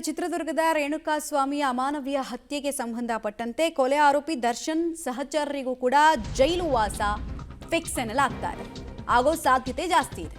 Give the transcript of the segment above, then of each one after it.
ಚಿತ್ರದುರ್ಗದ ರೇಣುಕಾಸ್ವಾಮಿ ಅಮಾನವೀಯ ಹತ್ಯೆಗೆ ಸಂಬಂಧಪಟ್ಟಂತೆ ಕೊಲೆ ಆರೋಪಿ ದರ್ಶನ್ ಸಹಚರರಿಗೂ ಕೂಡ ಜೈಲು ವಾಸ ಫಿಕ್ಸ್ ಎನ್ನಲಾಗ್ತಾ ಇದೆ. ಆಗೋ ಸಾಧ್ಯತೆ ಜಾಸ್ತಿ ಇದೆ.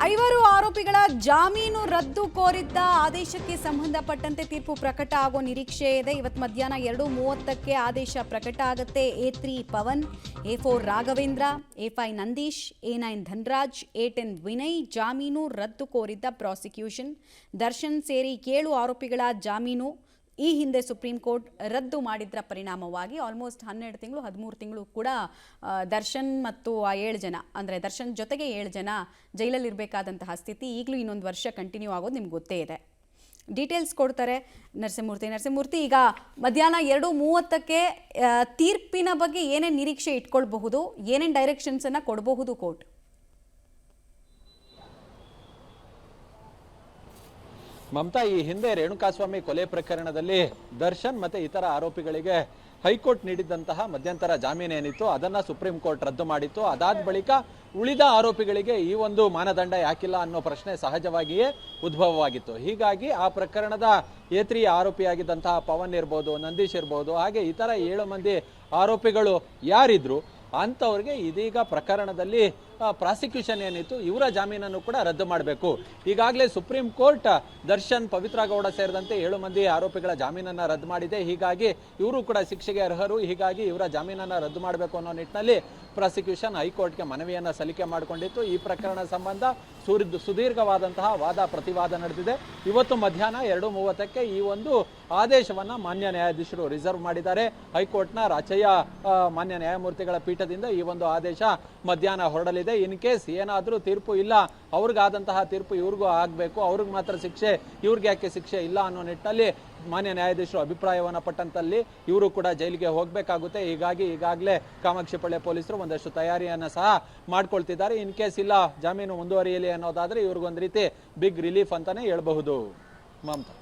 ಐವರು ಆರೋಪಿಗಳ ಜಾಮೀನು ರದ್ದು ಕೋರಿದ್ದ ಆದೇಶಕ್ಕೆ ಸಂಬಂಧಪಟ್ಟಂತೆ ತೀರ್ಪು ಪ್ರಕಟ ಆಗೋ ನಿರೀಕ್ಷೆ ಇದೆ. ಇವತ್ತು ಮಧ್ಯಾಹ್ನ 2:30ಕ್ಕೆ ಆದೇಶ ಪ್ರಕಟ ಆಗುತ್ತೆ. A3 Pavan, A4 Raghavendra, A5 Nandish, A9 Dhanraj, A10 Vinay ಜಾಮೀನು ರದ್ದು ಕೋರಿದ್ದ ಪ್ರಾಸಿಕ್ಯೂಷನ್. ದರ್ಶನ್ ಸೇರಿ 7 ಆರೋಪಿಗಳ ಜಾಮೀನು ಈ ಹಿಂದೆ ಸುಪ್ರೀಂ ಕೋರ್ಟ್ ರದ್ದು ಮಾಡಿದ್ರ ಪರಿಣಾಮವಾಗಿ ಆಲ್ಮೋಸ್ಟ್ 12 ತಿಂಗಳು 13 ತಿಂಗಳು ಕೂಡ ದರ್ಶನ್ ಮತ್ತು ಆ 7 ಜನ ಅಂದರೆ ದರ್ಶನ್ ಜೊತೆಗೆ 7 ಜನ ಜೈಲಲ್ಲಿರಬೇಕಾದಂತಹ ಸ್ಥಿತಿ ಈಗಲೂ ಇನ್ನೊಂದು ವರ್ಷ ಕಂಟಿನ್ಯೂ ಆಗೋದು ನಿಮ್ಗೆ ಗೊತ್ತೇ ಇದೆ. ಡೀಟೇಲ್ಸ್ ಕೊಡ್ತಾರೆ ನರಸಿಂಹಮೂರ್ತಿ. ಈಗ ಮಧ್ಯಾಹ್ನ 2:30ಕ್ಕೆ ತೀರ್ಪಿನ ಬಗ್ಗೆ ಏನೇನು ನಿರೀಕ್ಷೆ ಇಟ್ಕೊಳ್ಬಹುದು, ಏನೇನು ಡೈರೆಕ್ಷನ್ಸನ್ನು ಕೊಡಬಹುದು ಕೋರ್ಟ್? ಮಮತಾ, ಈ ಹಿಂದೆ ರೇಣುಕಾಸ್ವಾಮಿ ಕೊಲೆ ಪ್ರಕರಣದಲ್ಲಿ ದರ್ಶನ್ ಮತ್ತೆ ಇತರ ಆರೋಪಿಗಳಿಗೆ ಹೈಕೋರ್ಟ್ ನೀಡಿದ್ದಂತಹ ಮಧ್ಯಂತರ ಜಾಮೀನು ಏನಿತ್ತು ಅದನ್ನ ಸುಪ್ರೀಂ ಕೋರ್ಟ್ ರದ್ದು ಮಾಡಿತ್ತು. ಅದಾದ ಬಳಿಕ ಉಳಿದ ಆರೋಪಿಗಳಿಗೆ ಈ ಒಂದು ಮಾನದಂಡ ಯಾಕಿಲ್ಲ ಅನ್ನೋ ಪ್ರಶ್ನೆ ಸಹಜವಾಗಿಯೇ ಉದ್ಭವವಾಗಿತ್ತು. ಹೀಗಾಗಿ ಆ ಪ್ರಕರಣದ A3 ಆರೋಪಿಯಾಗಿದ್ದಂತಹ ಪವನ್ ಇರ್ಬೋದು, ನಂದೀಶ್ ಇರ್ಬೋದು, ಹಾಗೆ ಇತರ 7 ಮಂದಿ ಆರೋಪಿಗಳು ಯಾರಿದ್ರು ಅಂಥವ್ರಿಗೆ ಇದೀಗ ಪ್ರಕರಣದಲ್ಲಿ ಪ್ರಾಸಿಕ್ಯೂಷನ್ ಏನಿತ್ತು ಇವರ ಜಾಮೀನನ್ನು ಕೂಡ ರದ್ದು ಮಾಡಬೇಕು. ಈಗಾಗಲೇ ಸುಪ್ರೀಂ ಕೋರ್ಟ್ ದರ್ಶನ್, ಪವಿತ್ರ ಗೌಡ ಸೇರಿದಂತೆ 7 ಮಂದಿ ಆರೋಪಿಗಳ ಜಾಮೀನನ್ನು ರದ್ದು ಮಾಡಿದೆ. ಹೀಗಾಗಿ ಇವರು ಕೂಡ ಶಿಕ್ಷೆಗೆ ಅರ್ಹರು. ಹೀಗಾಗಿ ಇವರ ಜಾಮೀನನ್ನು ರದ್ದು ಮಾಡಬೇಕು ಅನ್ನೋ ನಿಟ್ಟಿನಲ್ಲಿ ಪ್ರಾಸಿಕ್ಯೂಷನ್ ಹೈಕೋರ್ಟ್ಗೆ ಮನವಿಯನ್ನು ಸಲ್ಲಿಕೆ ಮಾಡಿಕೊಂಡಿತ್ತು. ಈ ಪ್ರಕರಣ ಸಂಬಂಧ ಸುದೀರ್ಘವಾದಂತಹ ವಾದ ಪ್ರತಿವಾದ ನಡೆದಿದೆ. ಇವತ್ತು ಮಧ್ಯಾಹ್ನ 2:30ಕ್ಕೆ ಈ ಒಂದು ಆದೇಶವನ್ನು ಮಾನ್ಯ ನ್ಯಾಯಾಧೀಶರು ರಿಸರ್ವ್ ಮಾಡಿದ್ದಾರೆ. ಹೈಕೋರ್ಟ್ನ ರಾಚಯ್ಯ ಮಾನ್ಯ ನ್ಯಾಯಮೂರ್ತಿಗಳ ಪೀಠದಿಂದ ಈ ಒಂದು ಆದೇಶ ಮಧ್ಯಾಹ್ನ ಹೊರಡಲಿದೆ. ಇನ್ ಕೇಸ್ ಏನಾದರೂ ತೀರ್ಪು ಇಲ್ಲ, ಅವ್ರಿಗಾದಂತಹ ತೀರ್ಪು ಇವ್ರಿಗೂ ಆಗಬೇಕು, ಅವ್ರಿಗೆ ಮಾತ್ರ ಶಿಕ್ಷೆ, ಇವ್ರಿಗೆ ಯಾಕೆ ಶಿಕ್ಷೆ ಇಲ್ಲ ಅನ್ನೋ ನಿಟ್ಟಿನಲ್ಲಿ ಮಾನ್ಯ ನ್ಯಾಯಾಧೀಶರು ಅಭಿಪ್ರಾಯವನ್ನು ಪಟ್ಟಂತಲ್ಲಿ ಇವರು ಕೂಡ ಜೈಲಿಗೆ ಹೋಗಬೇಕಾಗುತ್ತೆ. ಹೀಗಾಗಿ ಈಗಾಗಲೇ ಕಾಮಾಕ್ಷಿಪಳ್ಳಿ ಪೊಲೀಸರು ಒಂದಷ್ಟು ತಯಾರಿಯನ್ನು ಸಹ ಮಾಡ್ಕೊಳ್ತಿದ್ದಾರೆ. ಇನ್ ಕೇಸ್ ಇಲ್ಲ, ಜಾಮೀನು ಮುಂದುವರಿಯಲಿ ಅನ್ನೋದಾದ್ರೆ ಇವ್ರಿಗೊಂದು ರೀತಿ ಬಿಗ್ ರಿಲೀಫ್ ಅಂತಾನೆ ಹೇಳ್ಬಹುದು ಮಮತಾ.